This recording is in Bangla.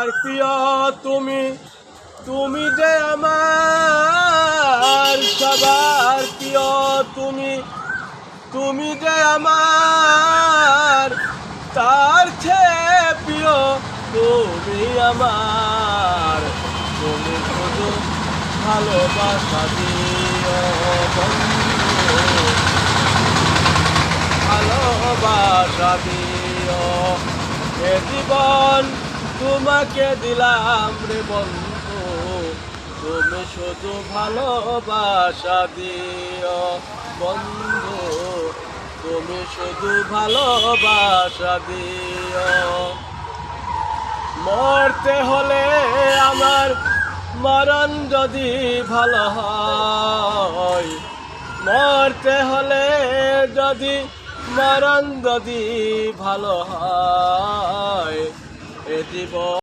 সবার প্রিয় তুমি, তুমি যে আমার সবার প্রিয় তুমি, তুমি যে আমার তার চেয়ে প্রিয় তুমি আমার। তুমি শুধু ভালোবাসা দিও বন্ধু, ভালোবাসা দিও। এ জীবন তোমাকে দিলাম রে বন্ধু, তুমি শুধু ভালোবাসা দিও বন্ধু, তুমি শুধু ভালোবাসা দিও। মরতে হলে আমার মরণ যদি ভালো হয়, মরতে হলে যদি মরণ যদি ভালো হয়, এ জীবন